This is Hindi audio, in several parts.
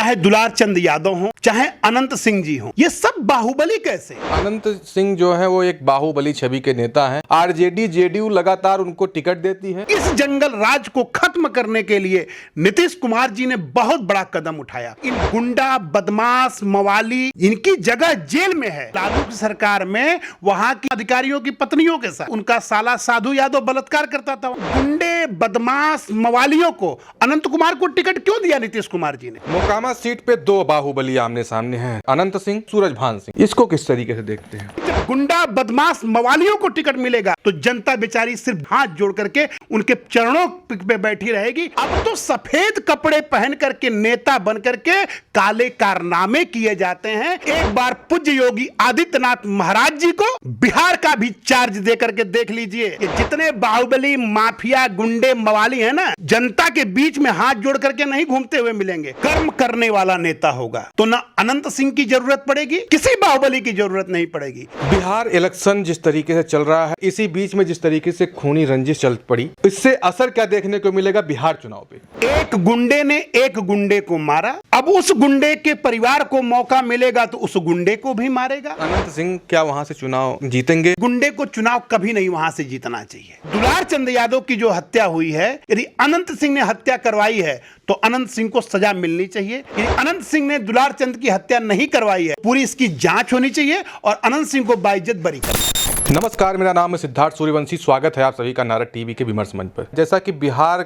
चाहे दुलार चंद यादव हो, चाहे अनंत सिंह जी हो, ये सब बाहुबली कैसे? अनंत सिंह जो है वो एक बाहुबली छवि के नेता हैं। आरजेडी जेडीयू लगातार उनको टिकट देती है। इस जंगल राज को खत्म करने के लिए नीतीश कुमार जी ने बहुत बड़ा कदम उठाया। इन गुंडा बदमाश मवाली, इनकी जगह जेल में है। लालू की सरकार में वहां की अधिकारियों की पत्नियों के साथ उनका साला साधु यादव बलात्कार करता था। गुंडे बदमाश मवालियों को अनंत कुमार को टिकट क्यों दिया नीतीश कुमार जी ने? मोकामा सीट पे दो बाहुबली आमने सामने हैं, अनंत सिंह, सूरजभान सिंह। इसको किस तरीके से देखते हैं? जब गुंडा बदमाश मवालियों को टिकट मिलेगा तो जनता बेचारी सिर्फ हाथ जोड़ करके उनके चरणों पे बैठी रहेगी। अब तो सफेद कपड़े पहन करके नेता बन करके काले कारनामे किए जाते हैं। एक बार पूज्य योगी आदित्यनाथ महाराज जी को बिहार का भी चार्ज दे करके देख लीजिए कि जितने बाहुबली माफिया गुंडे मवाली है ना, जनता के बीच में हाथ जोड़ करके नहीं घूमते हुए मिलेंगे। कर्म करने वाला नेता होगा तो ना अनंत सिंह की जरूरत पड़ेगी, किसी बाहुबली की जरूरत नहीं पड़ेगी। बिहार इलेक्शन जिस तरीके से चल रहा है, इसी बीच में जिस तरीके से खूनी रंजिश चल पड़ी, इससे असर क्या देखने को मिलेगा बिहार चुनाव पे? एक गुंडे ने एक गुंडे को मारा, अब उस गुंडे के परिवार को मौका मिलेगा तो उस गुंडे को भी मारेगा। अनंत सिंह क्या वहां से चुनाव जीतेंगे? गुंडे को चुनाव कभी नहीं वहां से जीतना चाहिए। दुलार चंद यादव की जो हत्या हुई है, यदि अनंत सिंह ने हत्या करवाई है तो अनंत सिंह को सजा मिलनी चाहिए। यदि अनंत सिंह ने दुलार चंद की हत्या नहीं करवाई है, पूरी इसकी जांच होनी चाहिए और अनंत सिंह को बाइज्जत बरी करना। नमस्कार, मेरा नाम है सिद्धार्थ सूर्यवंशी। स्वागत है आप सभी का नारद टीवी के विमर्श मंच पर। जैसा कि बिहार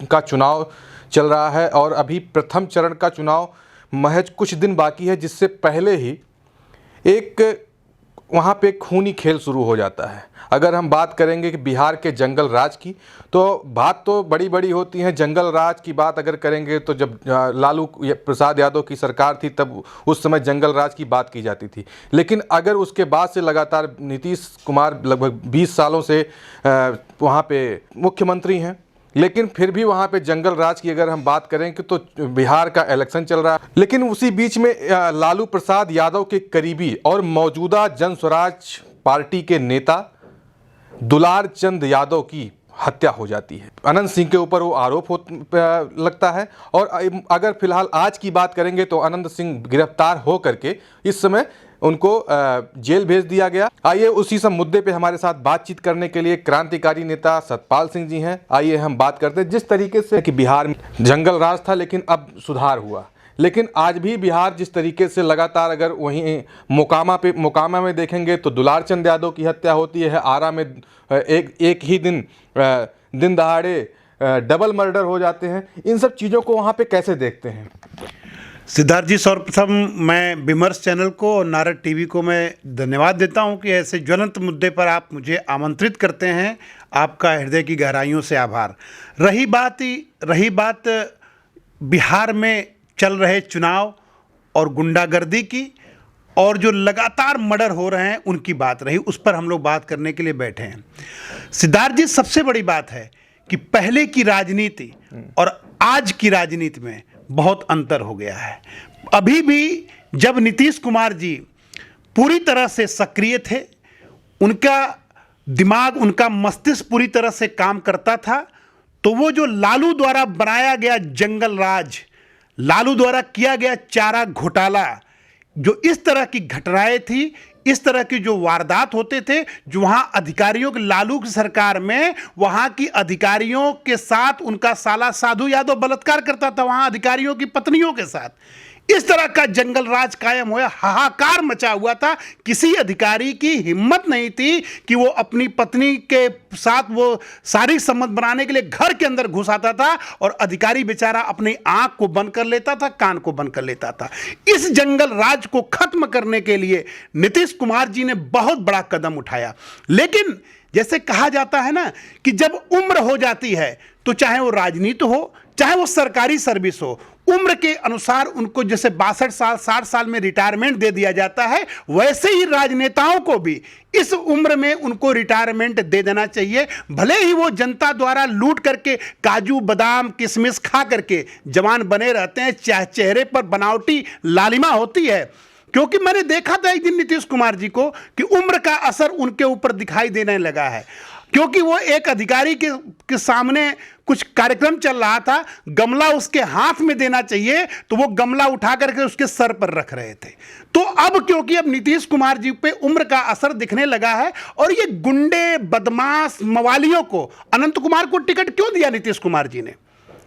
का चुनाव चल रहा है और अभी प्रथम चरण का चुनाव महज कुछ दिन बाकी है, जिससे पहले ही एक वहाँ पे खूनी खेल शुरू हो जाता है। अगर हम बात करेंगे कि बिहार के जंगल राज की, तो बात तो बड़ी बड़ी होती है। जंगल राज की बात अगर करेंगे तो जब लालू प्रसाद यादव की सरकार थी तब उस समय जंगल राज की बात की जाती थी। लेकिन अगर उसके बाद से लगातार नीतीश कुमार लगभग 20 सालों से वहाँ पे मुख्यमंत्री हैं, लेकिन फिर भी वहाँ पे जंगल राज की अगर हम बात करें कि तो बिहार का इलेक्शन चल रहा है। लेकिन उसी बीच में लालू प्रसाद यादव के करीबी और मौजूदा जन स्वराज पार्टी के नेता दुलार चंद यादव की हत्या हो जाती है। अनंत सिंह के ऊपर वो आरोप लगता है और अगर फिलहाल आज की बात करेंगे तो अनंत सिंह गिरफ्तार हो करके इस समय उनको जेल भेज दिया गया। आइए उसी सब मुद्दे पे हमारे साथ बातचीत करने के लिए क्रांतिकारी नेता सतपाल सिंह जी हैं। आइए हम बात करते हैं जिस तरीके से कि बिहार में जंगल राज था लेकिन अब सुधार हुआ, लेकिन आज भी बिहार जिस तरीके से लगातार अगर वहीं मोकामा में देखेंगे तो दुलार चंद यादव की हत्या होती है। आरा में एक ही दिन दहाड़े डबल मर्डर हो जाते हैं। इन सब चीज़ों को वहाँ पे कैसे देखते हैं? सिद्धार्थ जी, सर्वप्रथम मैं विमर्श चैनल को और नारद टीवी को मैं धन्यवाद देता हूं कि ऐसे ज्वलंत मुद्दे पर आप मुझे आमंत्रित करते हैं। आपका हृदय की गहराइयों से आभार। रही बात बिहार में चल रहे चुनाव और गुंडागर्दी की और जो लगातार मर्डर हो रहे हैं उनकी बात रही, उस पर हम लोग बात करने के लिए बैठे हैं। सिद्धार्थ जी, सबसे बड़ी बात है कि पहले की राजनीति और आज की राजनीति में बहुत अंतर हो गया है। अभी भी जब नीतीश कुमार जी पूरी तरह से सक्रिय थे, उनका दिमाग, उनका मस्तिष्क पूरी तरह से काम करता था, तो वो जो लालू द्वारा बनाया गया जंगल राज, लालू द्वारा किया गया चारा घोटाला, जो इस तरह की घटनाएं थी, इस तरह की जो वारदात होते थे, जो वहां अधिकारियों की, लालू की सरकार में वहां की अधिकारियों के साथ उनका साला साधु यादव बलात्कार करता था, वहां अधिकारियों की पत्नियों के साथ, इस तरह का जंगल राज कायम हुआ, हाहाकार मचा हुआ था। किसी अधिकारी की हिम्मत नहीं थी कि वो अपनी पत्नी के साथ वो शारीरिक संबंध बनाने के लिए घर के अंदर घुस आता था और अधिकारी बेचारा अपनी आंख को बंद कर लेता था, कान को बंद कर लेता था। इस जंगल राज को खत्म करने के लिए नीतीश कुमार जी ने बहुत बड़ा कदम उठाया। लेकिन जैसे कहा जाता है ना कि जब उम्र हो जाती है तो चाहे वो राजनीति हो, चाहे वो सरकारी सर्विस हो, उम्र के अनुसार उनको जैसे 62 साल 60 साल में रिटायरमेंट दे दिया जाता है, वैसे ही राजनेताओं को भी इस उम्र में उनको रिटायरमेंट दे देना चाहिए। भले ही वो जनता द्वारा लूट करके काजू बादाम किशमिश खा करके जवान बने रहते हैं, चेहरे पर बनावटी लालिमा होती है। क्योंकि मैंने देखा था एक दिन नीतीश कुमार जी को कि उम्र का असर उनके ऊपर दिखाई देने लगा है। क्योंकि वो एक अधिकारी के सामने कुछ कार्यक्रम चल रहा था, गमला उसके हाथ में देना चाहिए तो वो गमला उठा करके उसके सर पर रख रहे थे। तो अब क्योंकि अब नीतीश कुमार जी पे उम्र का असर दिखने लगा है और ये गुंडे, बदमाश, मवालियों को अनंत कुमार को टिकट क्यों दिया नीतीश कुमार जी ने?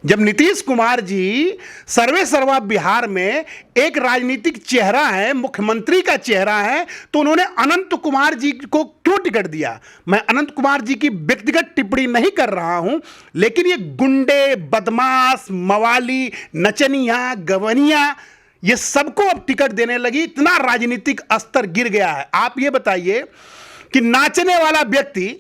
जब नीतीश कुमार जी सर्वे सर्वा बिहार में एक राजनीतिक चेहरा है, मुख्यमंत्री का चेहरा है, तो उन्होंने अनंत कुमार जी को क्यों टिकट दिया? मैं अनंत कुमार जी की व्यक्तिगत टिप्पणी नहीं कर रहा हूं, लेकिन ये गुंडे, बदमाश, मवाली, नचनिया, गवनिया, ये सबको अब टिकट देने लगी। इतना राजनीतिक स्तर गिर गया है। आप ये बताइए कि नाचने वाला व्यक्ति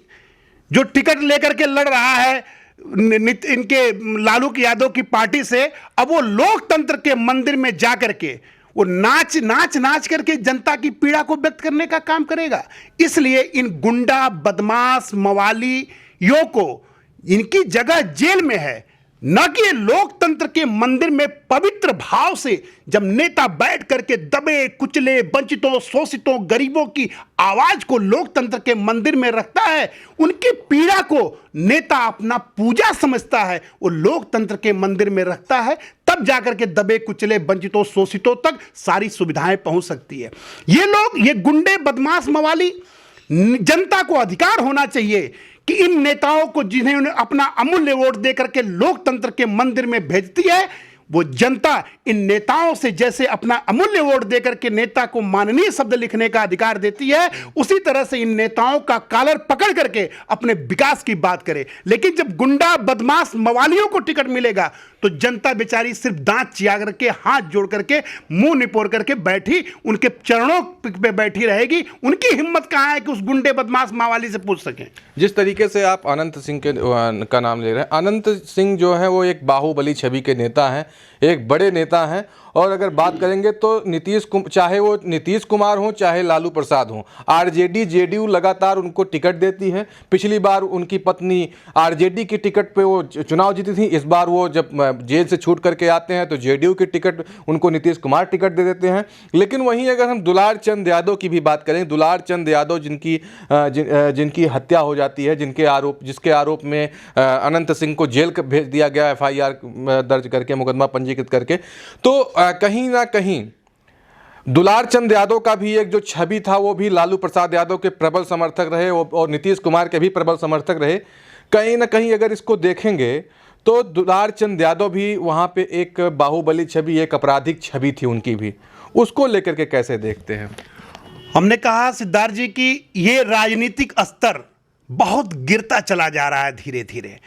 जो टिकट लेकर के लड़ रहा है इनके लालू यादव की पार्टी से, अब वो लोकतंत्र के मंदिर में जाकर के वो नाच करके जनता की पीड़ा को व्यक्त करने का काम करेगा। इसलिए इन गुंडा, बदमाश, मवालियों को इनकी जगह जेल में है, न कि लोकतंत्र के मंदिर में पवित्र भाव से जब नेता बैठ करके दबे, कुचले, वंचितों, शोषितों, गरीबों की आवाज को लोकतंत्र के मंदिर में रखता है, उनकी पीड़ा को नेता अपना पूजा समझता है, वो लोकतंत्र के मंदिर में रखता है, तब जाकर के दबे, कुचले, वंचितों, शोषितों तक सारी सुविधाएं पहुंच सकती है। ये लोग, ये गुंडे, बदमाश, मवाली, जनता को अधिकार होना चाहिए कि इन नेताओं को जिन्हें उन्हें अपना अमूल्य वोट देकर के लोकतंत्र के मंदिर में भेजती है, वो जनता इन नेताओं से जैसे अपना अमूल्य वोट देकर के नेता को माननीय शब्द लिखने का अधिकार देती है, उसी तरह से इन नेताओं का कॉलर पकड़ करके अपने विकास की बात करे। लेकिन जब गुंडा, बदमाश, मवालियों को टिकट मिलेगा तो जनता बेचारी सिर्फ दांत चिया करके, हाथ जोड़ करके, मुंह निपोर करके बैठी, उनके चरणों पे बैठी रहेगी। उनकी हिम्मत कहां है कि उस गुंडे, बदमाश, मवाली से पूछ सकें? जिस तरीके से आप अनंत सिंह का नाम ले रहे हैं, अनंत सिंह जो है वो एक बाहुबली छवि के नेता हैं, एक बड़े नेता हैं। और अगर बात करेंगे तो चाहे वो नीतीश कुमार हो, चाहे लालू प्रसाद हो, आरजेडी, जेडीयू लगातार उनको टिकट देती है। पिछली बार उनकी पत्नी आरजेडी की टिकट पे वो चुनाव जीती थी। इस बार वो जब जेल से छूट करके आते हैं तो जेडीयू की टिकट उनको नीतीश कुमार टिकट दे देते हैं। लेकिन वहीं अगर हम दुलार चंद यादव की भी बात करें, दुलार चंद यादव जिनकी हत्या हो जाती है, जिसके आरोप में अनंत सिंह को जेल भेज दिया गया, FIR दर्ज करके, मुकदमा पंजीकृत करके, तो कहीं ना कहीं दुलार चंद यादव का भी एक जो छवि था वो भी लालू प्रसाद यादव के प्रबल समर्थक रहे और नीतीश कुमार के भी प्रबल समर्थक रहे। कहीं ना कहीं अगर इसको देखेंगे तो दुलार चंद यादव भी वहाँ पे एक बाहुबली छवि, एक आपराधिक छवि थी उनकी भी। उसको लेकर के कैसे देखते हैं? हमने कहा सिद्धार्थ जी कि ये राजनीतिक स्तर बहुत गिरता चला जा रहा है धीरे धीरे।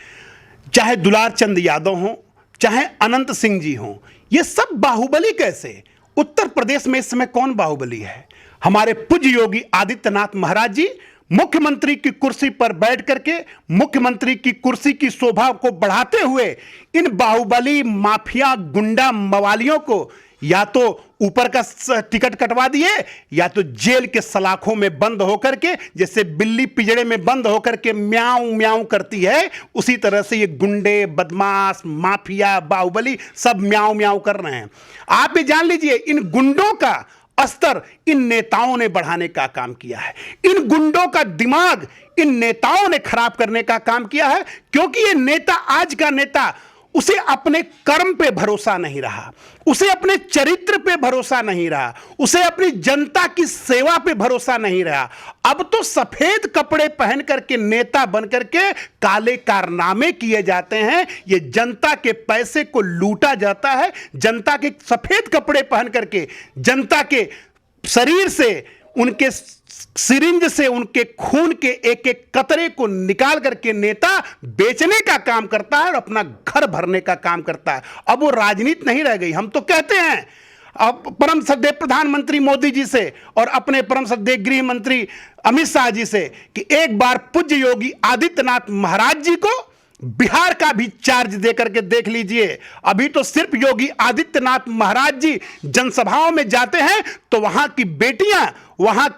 चाहे दुलार चंद यादव हों, चाहे अनंत सिंह जी हों, ये सब बाहुबली कैसे? उत्तर प्रदेश में इस समय कौन बाहुबली है? हमारे पूज्य योगी आदित्यनाथ महाराज जी मुख्यमंत्री की कुर्सी पर बैठ करके मुख्यमंत्री की कुर्सी की शोभा को बढ़ाते हुए इन बाहुबली, माफिया, गुंडा, मवालियों को या तो ऊपर का टिकट कटवा दिए या तो जेल के सलाखों में बंद होकर के, जैसे बिल्ली पिंजड़े में बंद होकर के म्याऊं म्याऊं करती है, उसी तरह से ये गुंडे, बदमाश, माफिया, बाहुबली सब म्याऊं म्याऊं कर रहे हैं। आप ये जान लीजिए, इन गुंडों का स्तर इन नेताओं ने बढ़ाने का काम किया है। इन गुंडों का दिमाग इन नेताओं ने खराब करने का काम किया है, क्योंकि ये नेता, आज का नेता, उसे अपने कर्म पे भरोसा नहीं रहा, उसे अपने चरित्र पे भरोसा नहीं रहा, उसे अपनी जनता की सेवा पे भरोसा नहीं रहा। अब तो सफेद कपड़े पहन करके नेता बन करके काले कारनामे किए जाते हैं। ये जनता के पैसे को लूटा जाता है। जनता के सफेद कपड़े पहन करके, जनता के शरीर से, उनके सिरिंज से, उनके खून के एक एक कतरे को निकाल करके नेता बेचने का काम करता है और अपना घर भरने का काम करता है। अब वो राजनीति नहीं रह गई। हम तो कहते हैं अब परम श्रद्धेय प्रधानमंत्री मोदी जी से और अपने परम श्रद्धेय गृह मंत्री अमित शाह जी से कि एक बार पूज्य योगी आदित्यनाथ महाराज जी को बिहार का भी चार्ज देकर के देख लीजिए। अभी तो सिर्फ योगी आदित्यनाथ महाराज जी जनसभाओं में जाते हैं तो वहां की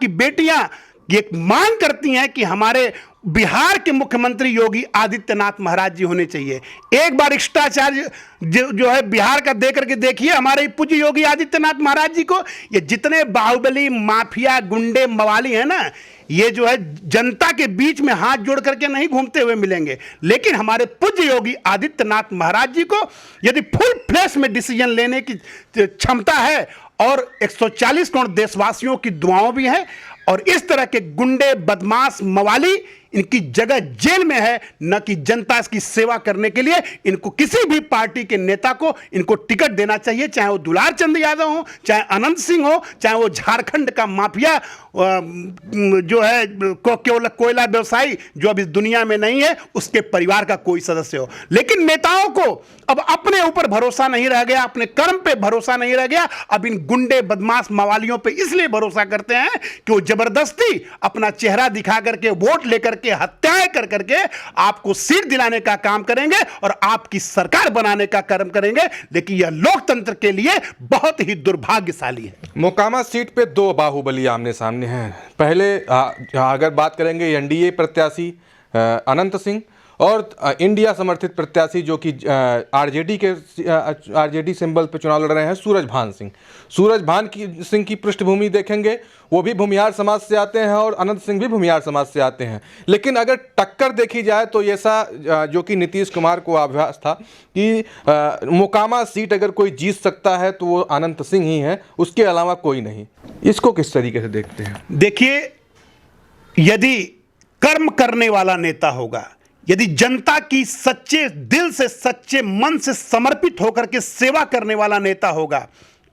बेटियां ये मांग करती हैं कि हमारे बिहार के मुख्यमंत्री योगी आदित्यनाथ महाराज जी होने चाहिए। एक बार एक्स्ट्रा चार्ज जो है बिहार का देकर के देखिए हमारे पूज्य योगी आदित्यनाथ महाराज जी को। ये जितने बाहुबली, माफिया, गुंडे, मवाली हैं ना, ये जो है जनता के बीच में हाथ जोड़ करके नहीं घूमते हुए मिलेंगे, लेकिन हमारे पूज्य योगी आदित्यनाथ महाराज जी को यदि फुल फ्लैश में डिसीजन लेने की क्षमता है और 140 करोड़ देशवासियों की दुआओं भी है, और इस तरह के गुंडे, बदमाश, मवाली, इनकी जगह जेल में है, न कि जनता इसकी सेवा करने के लिए। इनको किसी भी पार्टी के नेता को इनको टिकट देना चाहिए, चाहे वो दुलार चंद यादव हो, चाहे अनंत सिंह हो, चाहे वो झारखंड का माफिया जो है कोयला व्यवसायी जो अब इस दुनिया में नहीं है, उसके परिवार का कोई सदस्य हो। लेकिन नेताओं को अब अपने ऊपर भरोसा नहीं रह गया, अपने कर्म पे भरोसा नहीं रह गया। अब इन गुंडे, बदमाश, मवालियों पे इसलिए भरोसा करते हैं कि वो जबरदस्ती अपना चेहरा दिखा करके, वोट लेकर के, हत्याएं कर करके आपको सीट दिलाने का काम करेंगे और आपकी सरकार बनाने का कर्म करेंगे। लेकिन यह लोकतंत्र के लिए बहुत ही दुर्भाग्यशाली है। मोकामा सीट पे दो बाहुबली आमने सामने हैं। पहले अगर बात करेंगे एनडीए प्रत्याशी अनंत सिंह और इंडिया समर्थित प्रत्याशी जो कि आरजेडी सिंबल पे चुनाव लड़ रहे हैं सूरजभान सिंह। सूरजभान सिंह की पृष्ठभूमि देखेंगे, वो भी भूमिहार समाज से आते हैं और अनंत सिंह भी भूमिहार समाज से आते हैं। लेकिन अगर टक्कर देखी जाए तो ऐसा जो कि नीतीश कुमार को आभास था कि मोकामा सीट अगर कोई जीत सकता है तो वो अनंत सिंह ही है, उसके अलावा कोई नहीं। इसको किस तरीके से देखते हैं? देखिए, यदि कर्म करने वाला नेता होगा, यदि जनता की सच्चे दिल से, सच्चे मन से समर्पित होकर के सेवा करने वाला नेता होगा,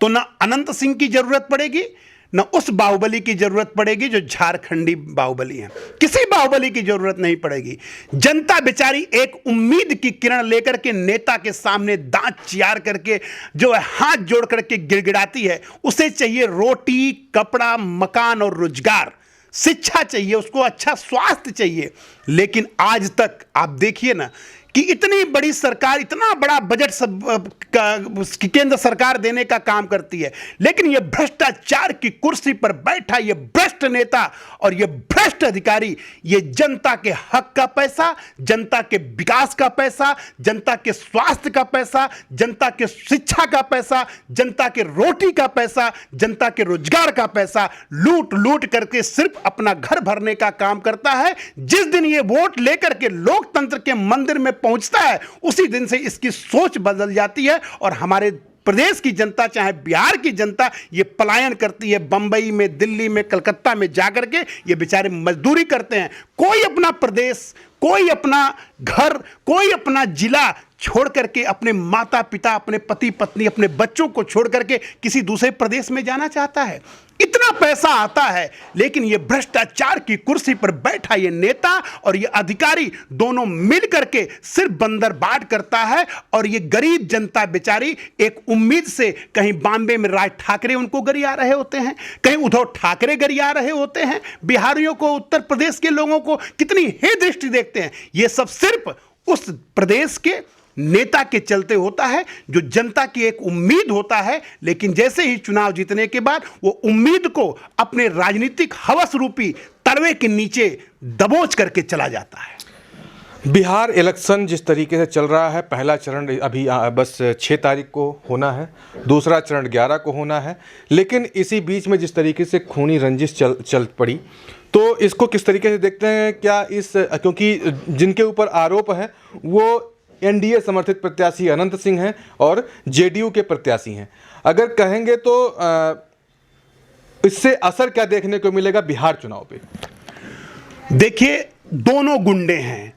तो ना अनंत सिंह की जरूरत पड़ेगी, ना उस बाहुबली की जरूरत पड़ेगी जो झारखंडी बाहुबली है। किसी बाहुबली की जरूरत नहीं पड़ेगी। जनता बेचारी एक उम्मीद की किरण लेकर के नेता के सामने दांत चियार करके जो है हाथ जोड़ करके गिड़गिड़ाती है। उसे चाहिए रोटी, कपड़ा, मकान और रोजगार, शिक्षा चाहिए, उसको अच्छा स्वास्थ्य चाहिए। लेकिन आज तक आप देखिए ना कि इतनी बड़ी सरकार, इतना बड़ा बजट केंद्र सरकार देने का काम करती है, लेकिन ये भ्रष्टाचार की कुर्सी पर बैठा ये भ्रष्ट नेता और ये भ्रष्ट अधिकारी ये जनता के हक का पैसा, जनता के विकास का पैसा, जनता के स्वास्थ्य का पैसा, जनता के शिक्षा का पैसा, जनता के रोटी का पैसा, जनता के रोजगार का पैसा लूट लूट करके सिर्फ अपना घर भरने का काम करता है। जिस दिन ये वोट लेकर के लोकतंत्र के मंदिर में पहुंचता है, उसी दिन से इसकी सोच बदल जाती है और हमारे प्रदेश की जनता, चाहे बिहार की जनता, ये पलायन करती है। बंबई में, दिल्ली में, कलकत्ता में जाकर के ये बेचारे मजदूरी करते हैं। कोई अपना प्रदेश, कोई अपना घर, कोई अपना जिला छोड़ करके, अपने माता पिता, अपने पति पत्नी, अपने बच्चों को छोड़ करके किसी दूसरे प्रदेश में जाना चाहता है? इतना पैसा आता है, लेकिन ये भ्रष्टाचार की कुर्सी पर बैठा ये नेता और ये अधिकारी दोनों मिल करके सिर्फ बंदरबाट करता है। और ये गरीब जनता बेचारी एक उम्मीद से, कहीं बॉम्बे में राज ठाकरे उनको गरिया रहे होते हैं, कहीं उद्धव ठाकरे गरिया रहे होते हैं, बिहारियों को, उत्तर प्रदेश के लोगों को कितनी हे दृष्टि देखते हैं। ये सब सिर्फ उस प्रदेश के नेता के चलते होता है जो जनता की एक उम्मीद होता है। लेकिन जैसे ही चुनाव जीतने के बाद वो उम्मीद को अपने राजनीतिक हवस रूपी तलवे के नीचे दबोच करके चला जाता है। बिहार इलेक्शन जिस तरीके से चल रहा है, पहला चरण अभी बस 6 तारीख को होना है, दूसरा चरण 11 को होना है। लेकिन इसी बीच में जिस तरीके से खूनी रंजिश चल पड़ी, तो इसको किस तरीके से देखते हैं? क्या क्योंकि जिनके ऊपर आरोप है वो एनडीए समर्थित प्रत्याशी अनंत सिंह हैं और जेडीयू के प्रत्याशी हैं, अगर कहेंगे तो इससे असर क्या देखने को मिलेगा बिहार चुनाव पे? देखिए, दोनों गुंडे हैं।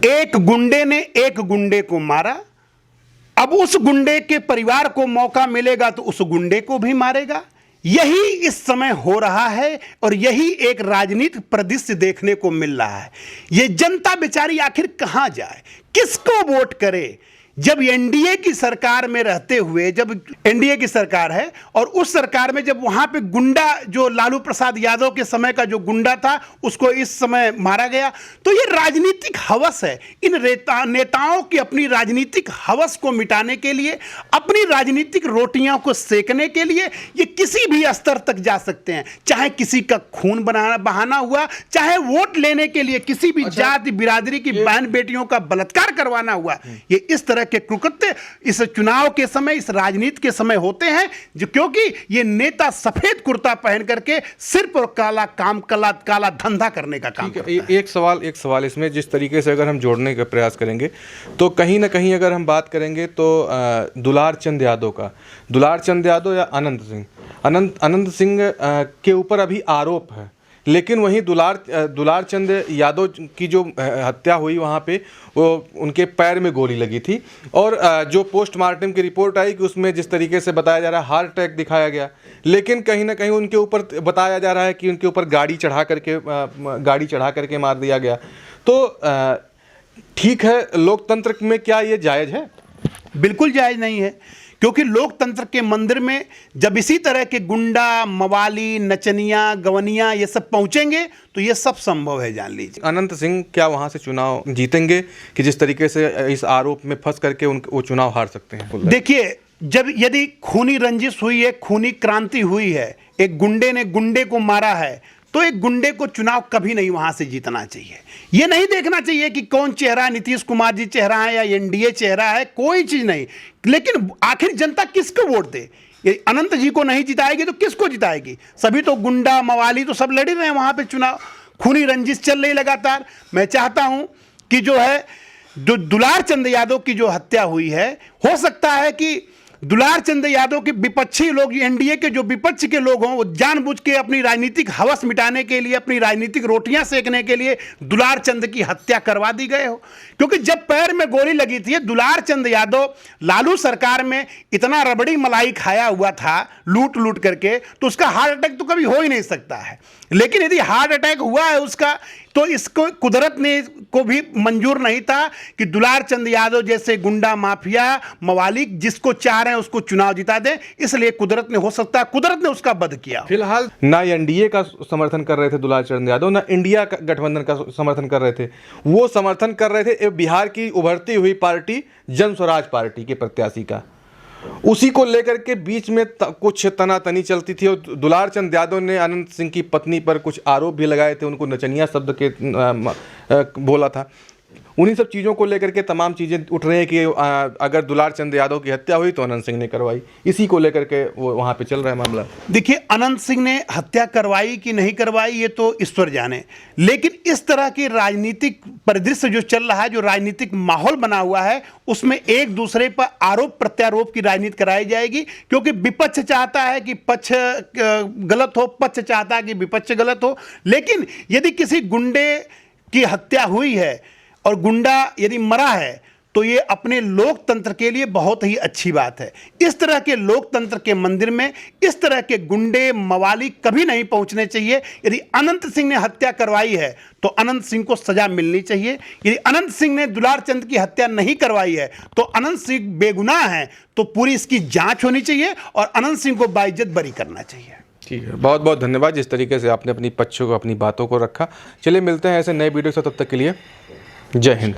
एक गुंडे ने एक गुंडे को मारा, अब उस गुंडे के परिवार को मौका मिलेगा तो उस गुंडे को भी मारेगा। यही इस समय हो रहा है और यही एक राजनीतिक परिदृश्य देखने को मिल रहा है। ये जनता बेचारी आखिर कहां जाए, किसको वोट करे? जब एनडीए की सरकार में रहते हुए, जब एनडीए की सरकार है और उस सरकार में जब वहां पे गुंडा, जो लालू प्रसाद यादव के समय का जो गुंडा था, उसको इस समय मारा गया, तो ये राजनीतिक हवस है। इन नेताओं की अपनी राजनीतिक हवस को मिटाने के लिए, अपनी राजनीतिक रोटियां को सेकने के लिए ये किसी भी स्तर तक जा सकते हैं। चाहे किसी का खून बहाना हुआ, चाहे वोट लेने के लिए किसी भी जाति बिरादरी की बहन बेटियों का बलात्कार करवाना हुआ, ये इस तरह के कुकृत्य इस चुनाव के समय, इस राजनीति के समय होते हैं, जो क्योंकि ये नेता सफेद कुर्ता पहन करके सिर्फ और काला काम, काला धंधा करने का काम करता है। एक सवाल इसमें जिस तरीके से अगर हम जोड़ने का प्रयास करेंगे तो कहीं ना कहीं अगर हम बात करेंगे तो दुलार चंद यादव या अनंत सिंह के ऊपर अभी आरोप है, लेकिन वहीं दुलार चंद यादव की जो हत्या हुई वहाँ पे वो उनके पैर में गोली लगी थी और जो पोस्टमार्टम की रिपोर्ट आई कि उसमें जिस तरीके से बताया जा रहा है हार्ट अटैक दिखाया गया, लेकिन कहीं ना कहीं उनके ऊपर बताया जा रहा है कि उनके ऊपर गाड़ी चढ़ा करके मार दिया गया। तो ठीक है, लोकतंत्र में क्या ये जायज़ है? बिल्कुल जायज़ नहीं है, क्योंकि लोकतंत्र के मंदिर में जब इसी तरह के गुंडा, मवाली, नचनिया, गवनिया ये सब पहुंचेंगे तो ये सब संभव है, जान लीजिए। अनंत सिंह क्या वहां से चुनाव जीतेंगे कि जिस तरीके से इस आरोप में फंस करके वो चुनाव हार सकते हैं? देखिए, यदि खूनी रंजिश हुई है, खूनी क्रांति हुई है, एक गुंडे ने गुंडे को मारा है, तो एक गुंडे को चुनाव कभी नहीं वहां से जीतना चाहिए। यह नहीं देखना चाहिए कि कौन चेहरा, नीतीश कुमार जी चेहरा है या एनडीए चेहरा है, कोई चीज नहीं। लेकिन आखिर जनता किसको वोट दे? ये अनंत जी को नहीं जिताएगी तो किसको जिताएगी? सभी तो गुंडा, मवाली तो सब लड़ रहे हैं वहां पे चुनाव, खूनी रंजिश चल रही लगातार। मैं चाहता हूं कि जो दुलार चंद यादव की जो हत्या हुई है, हो सकता है कि दुलार चंद यादव के विपक्षी लोग, एनडीए के जो विपक्ष के लोग हों, वो जानबूझ के अपनी राजनीतिक हवस मिटाने के लिए, अपनी राजनीतिक रोटियां सेकने के लिए दुलार चंद की हत्या करवा दी गए हो। क्योंकि जब पैर में गोली लगी थी, दुलार चंद यादव लालू सरकार में इतना रबड़ी मलाई खाया हुआ था लूट लूट करके, तो उसका हार्ट अटैक तो कभी हो ही नहीं सकता है। लेकिन यदि हार्ट अटैक हुआ है उसका, तो इसको कुदरत ने को भी मंजूर नहीं था कि दुलार चंद यादव जैसे गुंडा, माफिया, मवाली जिसको चाह रहे हैं उसको चुनाव जिता दे। इसलिए कुदरत ने, हो सकता है कुदरत ने उसका वध किया। फिलहाल ना एनडीए का समर्थन कर रहे थे दुलार चंद यादव, ना इंडिया का गठबंधन का समर्थन कर रहे थे। वो समर्थन कर रहे थे बिहार की उभरती हुई पार्टी जन स्वराज पार्टी के प्रत्याशी का। उसी को लेकर के बीच में कुछ तनातनी चलती थी और दुलार चंद यादव ने अनंत सिंह की पत्नी पर कुछ आरोप भी लगाए थे, उनको नचनिया शब्द के बोला था। उन्हीं सब चीज़ों को लेकर के तमाम चीज़ें उठ रही हैं कि अगर दुलार चंद यादव की हत्या हुई तो अनंत सिंह ने करवाई। इसी को लेकर के वो वहाँ पे चल रहा है मामला। देखिए, अनंत सिंह ने हत्या करवाई कि नहीं करवाई ये तो ईश्वर जाने, लेकिन इस तरह की राजनीतिक परिदृश्य जो चल रहा है, जो राजनीतिक माहौल बना हुआ है, उसमें एक दूसरे पर आरोप प्रत्यारोप की राजनीति कराई जाएगी। क्योंकि विपक्ष चाहता है कि पक्ष गलत हो, पक्ष चाहता है कि विपक्ष गलत हो। लेकिन यदि किसी गुंडे की हत्या हुई है और गुंडा यदि मरा है, तो ये अपने लोकतंत्र के लिए बहुत ही अच्छी बात है। इस तरह के लोकतंत्र के मंदिर में इस तरह के गुंडे, मवाली कभी नहीं पहुंचने चाहिए। यदि अनंत सिंह ने हत्या करवाई है तो अनंत सिंह को सजा मिलनी चाहिए। यदि अनंत सिंह ने दुलार चंद की हत्या नहीं करवाई है तो अनंत सिंह बेगुनाह है, तो पूरी इसकी जांच होनी चाहिए और अनंत सिंह को बाइज्जत बरी करना चाहिए। ठीक है, बहुत बहुत धन्यवाद जिस तरीके से आपने अपनी पक्षों को, अपनी बातों को रखा। चलिए मिलते हैं ऐसे नए वीडियो से, तब तक के लिए जय हिंद।